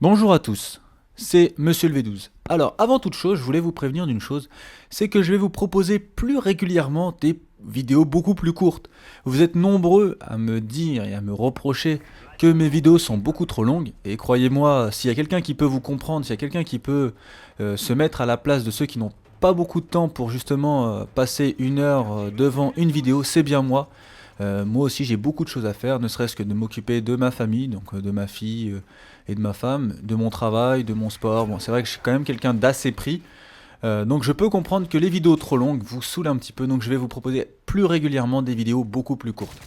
Bonjour à tous, c'est Monsieur le V12. Alors, avant toute chose, je voulais vous prévenir d'une chose, c'est que je vais vous proposer plus régulièrement des vidéos beaucoup plus courtes. Vous êtes nombreux à me dire et à me reprocher que mes vidéos sont beaucoup trop longues, et croyez-moi, s'il y a quelqu'un qui peut vous comprendre, s'il y a quelqu'un qui peut se mettre à la place de ceux qui n'ont pas beaucoup de temps pour justement passer une heure devant une vidéo, c'est bien moi. Moi aussi j'ai beaucoup de choses à faire, ne serait-ce que de m'occuper de ma famille, donc de ma fille et de ma femme, de mon travail, de mon sport. Bon, c'est vrai que je suis quand même quelqu'un d'assez pris, donc je peux comprendre que les vidéos trop longues vous saoulent un petit peu, donc je vais vous proposer plus régulièrement des vidéos beaucoup plus courtes.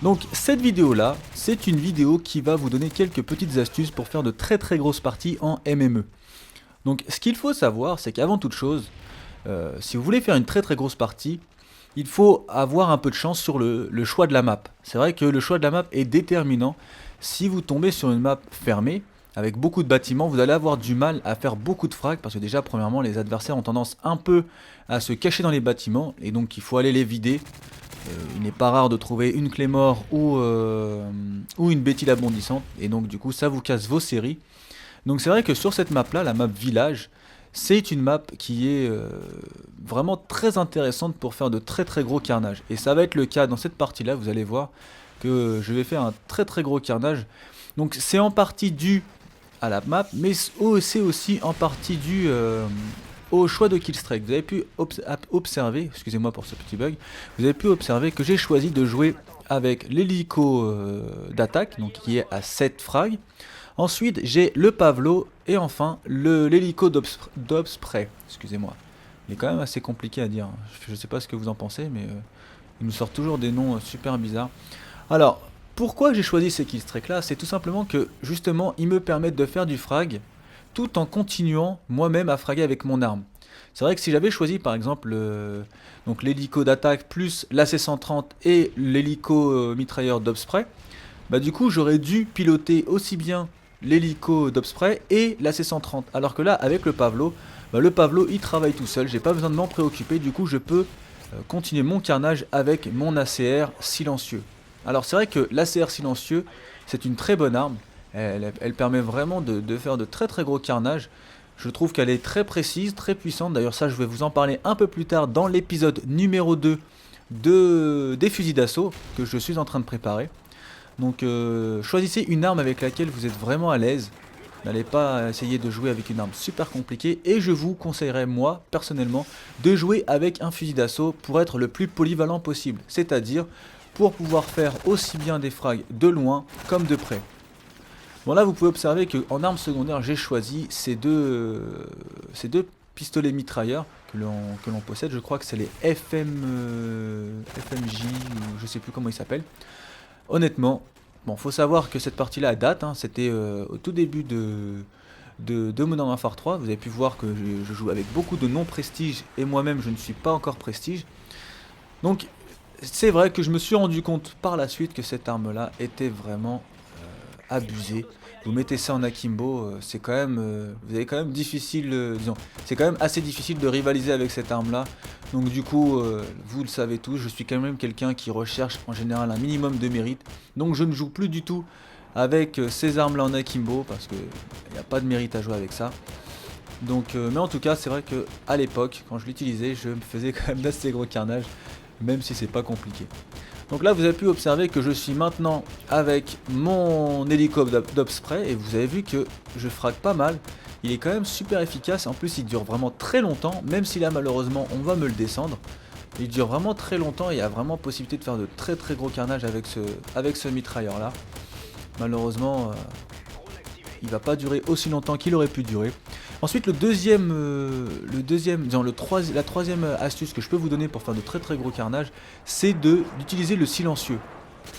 Donc cette vidéo là, c'est une vidéo qui va vous donner quelques petites astuces pour faire de très très grosses parties en MME. Donc ce qu'il faut savoir, c'est qu'avant toute chose, si vous voulez faire une très très grosse partie, il faut avoir un peu de chance sur le choix de la map. C'est vrai que le choix de la map est déterminant. Si vous tombez sur une map fermée, avec beaucoup de bâtiments, vous allez avoir du mal à faire beaucoup de frags, parce que déjà, premièrement, les adversaires ont tendance un peu à se cacher dans les bâtiments, et donc il faut aller les vider. Il n'est pas rare de trouver une clé mort ou une bétile abondissante, et donc du coup, ça vous casse vos séries. Donc c'est vrai que sur cette map là, la map village, c'est une map qui est vraiment très intéressante pour faire de très très gros carnage. Et ça va être le cas dans cette partie là, vous allez voir que je vais faire un très très gros carnage. Donc c'est en partie dû à la map, mais c'est aussi en partie dû au choix de killstreak. Vous avez pu observer, excusez-moi pour ce petit bug, vous avez pu observer que j'ai choisi de jouer avec l'hélico d'attaque, donc qui est à 7 frags. Ensuite, j'ai le Pavlo et enfin l'hélico d'Obspray. Excusez-moi. Il est quand même assez compliqué à dire. Je ne sais pas ce que vous en pensez, mais il nous sort toujours des noms super bizarres. Alors, pourquoi j'ai choisi ces killstreaks là? C'est tout simplement que, justement, ils me permettent de faire du frag tout en continuant moi-même à fraguer avec mon arme. C'est vrai que si j'avais choisi par exemple donc l'hélico d'attaque plus l'AC-130 et l'hélico mitrailleur d'Obspray, bah du coup j'aurais dû piloter aussi bien l'hélico d'Obspray et l'AC-130. Alors que là, avec le Pavlo, bah, le Pavlo il travaille tout seul, j'ai pas besoin de m'en préoccuper, du coup je peux continuer mon carnage avec mon ACR silencieux. Alors c'est vrai que l'ACR silencieux, c'est une très bonne arme, elle permet vraiment de faire de très très gros carnage. Je trouve qu'elle est très précise, très puissante, d'ailleurs ça je vais vous en parler un peu plus tard dans l'épisode numéro 2 des fusils d'assaut que je suis en train de préparer. Donc choisissez une arme avec laquelle vous êtes vraiment à l'aise. N'allez pas essayer de jouer avec une arme super compliquée. Et je vous conseillerais, moi, personnellement, de jouer avec un fusil d'assaut pour être le plus polyvalent possible. C'est-à-dire pour pouvoir faire aussi bien des frags de loin comme de près. Bon là, vous pouvez observer qu'en arme secondaire, j'ai choisi ces deux pistolets mitrailleurs que l'on possède. Je crois que c'est les FMJ, ou je sais plus comment ils s'appellent. Honnêtement, bon, faut savoir que cette partie-là date, hein, c'était au tout début de Modern Warfare 3. Vous avez pu voir que je joue avec beaucoup de non-prestige et moi-même je ne suis pas encore prestige. Donc c'est vrai que je me suis rendu compte par la suite que cette arme-là était vraiment abusée. Vous mettez ça en akimbo, c'est quand même, vous avez quand même difficile, disons, c'est quand même assez difficile de rivaliser avec cette arme-là. Donc du coup, vous le savez tous, je suis quand même quelqu'un qui recherche en général un minimum de mérite. Donc je ne joue plus du tout avec ces armes-là en akimbo parce que il n'y a pas de mérite à jouer avec ça. Donc, mais en tout cas, c'est vrai que à l'époque, quand je l'utilisais, je me faisais quand même d'assez gros carnage, même si c'est pas compliqué. Donc là, vous avez pu observer que je suis maintenant avec mon hélicoptère d'Obspray et vous avez vu que je frappe pas mal. Il est quand même super efficace, en plus il dure vraiment très longtemps, même si là malheureusement on va me le descendre. Il dure vraiment très longtemps et il y a vraiment possibilité de faire de très très gros carnage avec ce mitrailleur là. Malheureusement, il va pas durer aussi longtemps qu'il aurait pu durer. Ensuite, la troisième astuce que je peux vous donner pour faire de très très gros carnage, c'est d'utiliser le silencieux.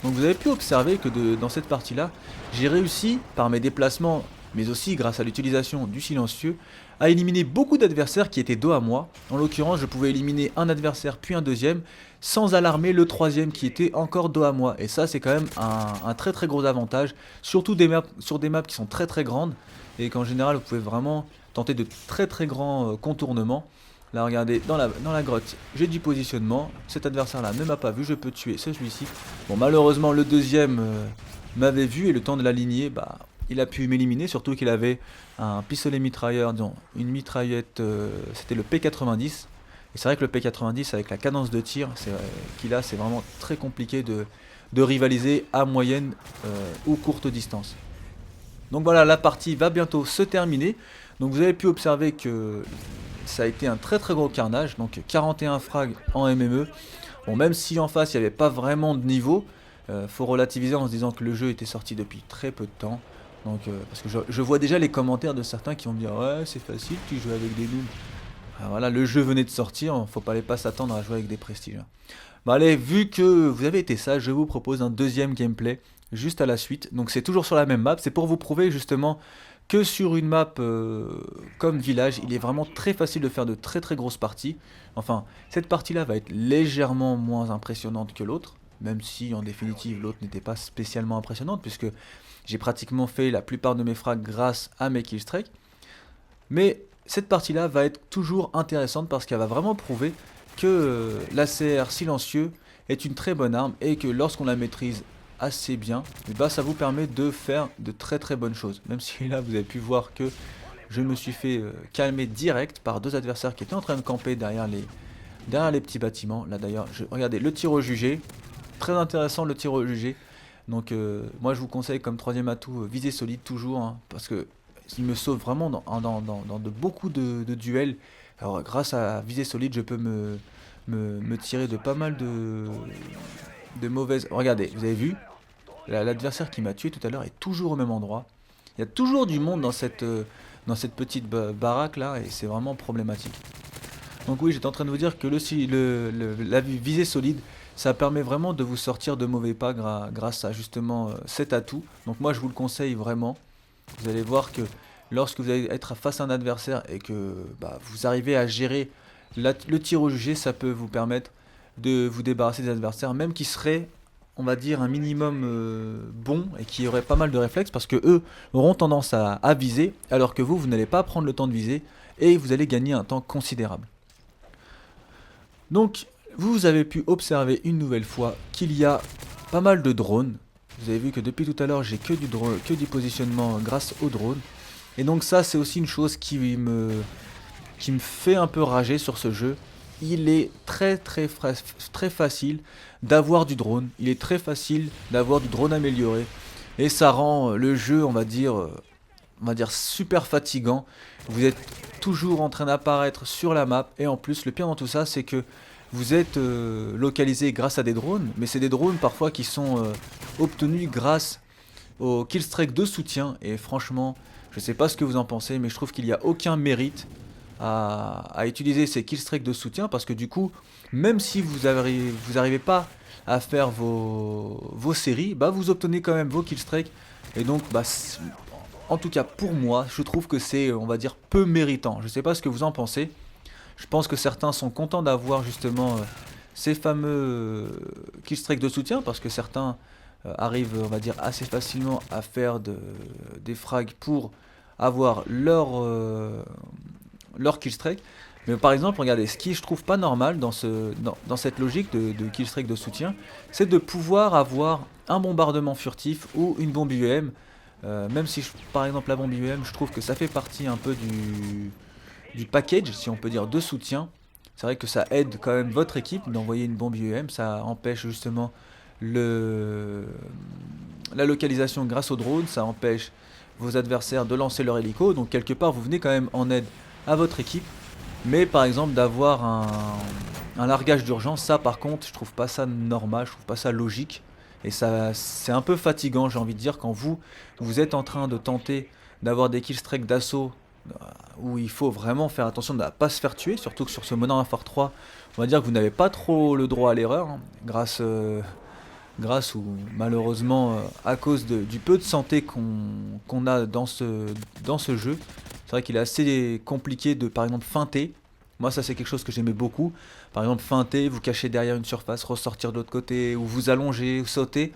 Donc vous avez pu observer que dans cette partie-là, j'ai réussi par mes déplacements, mais aussi grâce à l'utilisation du silencieux, à éliminer beaucoup d'adversaires qui étaient dos à moi. En l'occurrence, je pouvais éliminer un adversaire puis un deuxième, sans alarmer le troisième qui était encore dos à moi. Et ça, c'est quand même un très très gros avantage, surtout sur des maps qui sont très très grandes, et qu'en général, vous pouvez vraiment tenter de très très grands contournements. Là, regardez, dans la grotte, j'ai du positionnement. Cet adversaire-là ne m'a pas vu, je peux tuer celui-ci. Bon, malheureusement, le deuxième m'avait vu et le temps de l'aligner, bah, il a pu m'éliminer, surtout qu'il avait un pistolet mitrailleur, disons, une mitraillette, c'était le P90. Et c'est vrai que le P90 avec la cadence de tir qu'il a, c'est vraiment très compliqué de rivaliser à moyenne ou courte distance. Donc voilà, la partie va bientôt se terminer. Donc vous avez pu observer que ça a été un très très gros carnage. Donc 41 frags en MME. Bon, même si en face il n'y avait pas vraiment de niveau, faut relativiser en se disant que le jeu était sorti depuis très peu de temps. Donc, parce que je vois déjà les commentaires de certains qui vont me dire ouais c'est facile, tu joues avec des noobs. Ah, voilà, le jeu venait de sortir, faut pas s'attendre à jouer avec des prestiges. Bah allez, vu que vous avez été sage, je vous propose un deuxième gameplay juste à la suite. Donc c'est toujours sur la même map, c'est pour vous prouver justement que sur une map comme village, il est vraiment très facile de faire de très très grosses parties. Enfin, cette partie-là va être légèrement moins impressionnante que l'autre, même si en définitive l'autre n'était pas spécialement impressionnante, puisque j'ai pratiquement fait la plupart de mes frags grâce à mes killstreaks. Mais cette partie-là va être toujours intéressante parce qu'elle va vraiment prouver que l'ACR silencieux est une très bonne arme et que lorsqu'on la maîtrise assez bien, bah, ça vous permet de faire de très très bonnes choses. Même si là vous avez pu voir que je me suis fait calmer direct par deux adversaires qui étaient en train de camper derrière les petits bâtiments. Là d'ailleurs, regardez le tir au jugé, très intéressant le tir au jugé. Donc moi je vous conseille comme troisième atout, viser solide toujours, hein, parce que il me sauve vraiment dans de beaucoup de duels. Alors grâce à viser solide, je peux me tirer de pas mal de mauvaises... Regardez, vous avez vu, l'adversaire qui m'a tué tout à l'heure est toujours au même endroit. Il y a toujours du monde dans cette petite baraque là, et c'est vraiment problématique. Donc oui, j'étais en train de vous dire que la visée solide, ça permet vraiment de vous sortir de mauvais pas grâce à justement cet atout. Donc moi je vous le conseille vraiment. Vous allez voir que lorsque vous allez être face à un adversaire et que bah, vous arrivez à gérer le tir au jugé, ça peut vous permettre de vous débarrasser des adversaires, même qui seraient, on va dire, un minimum bon et qui auraient pas mal de réflexes parce que eux auront tendance à viser, alors que vous n'allez pas prendre le temps de viser et vous allez gagner un temps considérable. Donc, vous avez pu observer une nouvelle fois qu'il y a pas mal de drones. Vous avez vu que depuis tout à l'heure, j'ai que du positionnement grâce aux drones. Et donc ça, c'est aussi une chose qui me fait un peu rager sur ce jeu. Il est très facile d'avoir du drone. Il est très facile d'avoir du drone amélioré. Et ça rend le jeu, on va dire super fatigant. Vous êtes toujours en train d'apparaître sur la map. Et en plus, le pire dans tout ça, c'est que vous êtes localisé grâce à des drones. Mais c'est des drones parfois qui sont obtenus grâce au killstreak de soutien. Et franchement, je sais pas ce que vous en pensez, mais je trouve qu'il n'y a aucun mérite à utiliser ces killstreaks de soutien. Parce que du coup, même si vous arrivez pas à faire vos séries, bah vous obtenez quand même vos killstreaks. Et donc, bah, en tout cas pour moi, je trouve que c'est, on va dire, peu méritant. Je sais pas ce que vous en pensez. Je pense que certains sont contents d'avoir justement ces fameux killstreaks de soutien parce que certains arrivent, on va dire, assez facilement à faire des frags pour avoir leur killstreak. Mais par exemple, regardez, ce qui je trouve pas normal dans cette logique de killstreak de soutien, c'est de pouvoir avoir un bombardement furtif ou une bombe UM. Même si par exemple la bombe UM, je trouve que ça fait partie un peu du package, si on peut dire, de soutien. C'est vrai que ça aide quand même votre équipe d'envoyer une bombe UM, ça empêche justement la localisation grâce au drone, ça empêche vos adversaires de lancer leur hélico, donc quelque part vous venez quand même en aide à votre équipe. Mais par exemple d'avoir un largage d'urgence, ça par contre je trouve pas ça normal, je trouve pas ça logique. Et ça c'est un peu fatigant, j'ai envie de dire, quand vous êtes en train de tenter d'avoir des killstreaks d'assaut où il faut vraiment faire attention de ne pas se faire tuer, surtout que sur ce Modern Warfare 3, on va dire que vous n'avez pas trop le droit à l'erreur, hein, grâce ou malheureusement à cause du peu de santé qu'on a dans ce jeu. C'est vrai qu'il est assez compliqué de par exemple feinter. Moi ça c'est quelque chose que j'aimais beaucoup. Par exemple feinter, vous cacher derrière une surface, ressortir de l'autre côté, ou vous allonger, ou sauter.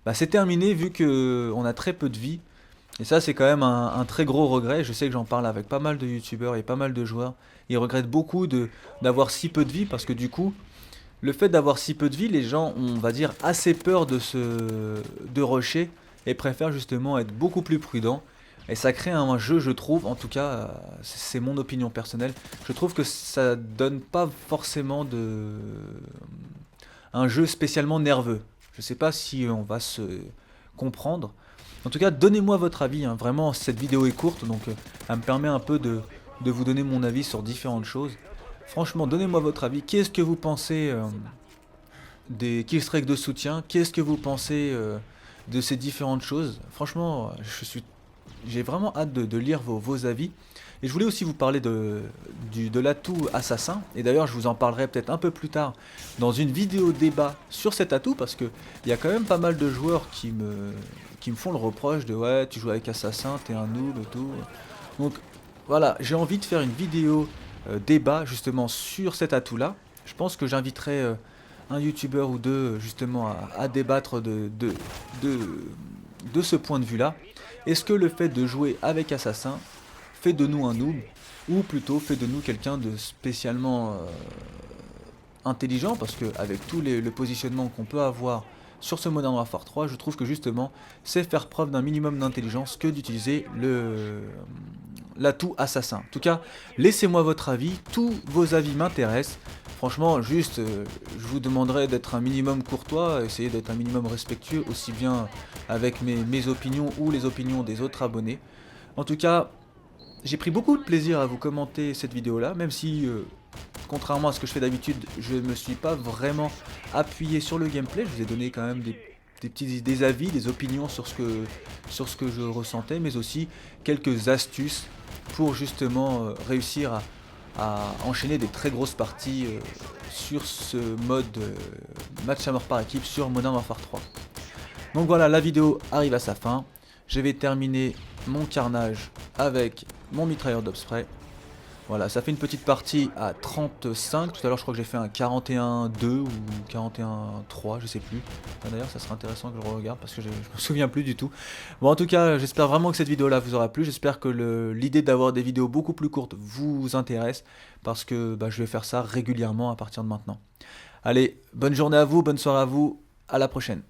Bah, c'est terminé vu qu'on a très peu de vie. Et ça c'est quand même un très gros regret. Je sais que j'en parle avec pas mal de youtubeurs et pas mal de joueurs. Ils regrettent beaucoup d'avoir si peu de vie parce que du coup, le fait d'avoir si peu de vie, les gens ont, on va dire, assez peur de rusher et préfèrent justement être beaucoup plus prudents. Et ça crée un jeu, je trouve, en tout cas, c'est mon opinion personnelle, je trouve que ça donne pas forcément un jeu spécialement nerveux. Je sais pas si on va se comprendre. En tout cas, donnez-moi votre avis, hein. Vraiment, cette vidéo est courte, donc elle me permet un peu de vous donner mon avis sur différentes choses. Franchement, donnez-moi votre avis. Qu'est-ce que vous pensez des killstreaks de soutien? Qu'est-ce que vous pensez de ces différentes choses? Franchement, j'ai vraiment hâte de lire vos avis. Et je voulais aussi vous parler de l'atout assassin. Et d'ailleurs, je vous en parlerai peut-être un peu plus tard dans une vidéo débat sur cet atout. Parce qu'il y a quand même pas mal de joueurs qui me font le reproche de ouais, tu joues avec assassin, t'es un noob et tout. Donc voilà, j'ai envie de faire une vidéo débat justement sur cet atout-là. Je pense que j'inviterai un youtubeur ou deux justement à débattre de ce point de vue-là. Est-ce que le fait de jouer avec assassin fait de nous un noob, ou plutôt fait de nous quelqu'un de spécialement intelligent, parce que avec le positionnement qu'on peut avoir sur ce Modern Warfare 3, je trouve que justement c'est faire preuve d'un minimum d'intelligence que d'utiliser l'atout assassin. En tout cas, laissez-moi votre avis, tous vos avis m'intéressent. Franchement, juste, je vous demanderai d'être un minimum courtois, essayer d'être un minimum respectueux, aussi bien avec mes opinions ou les opinions des autres abonnés. En tout cas, j'ai pris beaucoup de plaisir à vous commenter cette vidéo là, même si, contrairement à ce que je fais d'habitude, je ne me suis pas vraiment appuyé sur le gameplay. Je vous ai donné quand même des avis, des opinions sur ce que je ressentais, mais aussi quelques astuces pour justement réussir à enchaîner des très grosses parties sur ce mode match à mort par équipe sur Modern Warfare 3. Donc voilà, la vidéo arrive à sa fin. Je vais terminer mon carnage avec mon mitrailleur d'obspray. Voilà, ça fait une petite partie à 35. Tout à l'heure, je crois que j'ai fait un 41-2 ou 41-3, je sais plus. Enfin, d'ailleurs, ça serait intéressant que je regarde parce que je me souviens plus du tout. Bon, en tout cas, j'espère vraiment que cette vidéo-là vous aura plu. J'espère que l'idée d'avoir des vidéos beaucoup plus courtes vous intéresse parce que je vais faire ça régulièrement à partir de maintenant. Allez, bonne journée à vous, bonne soirée à vous, à la prochaine.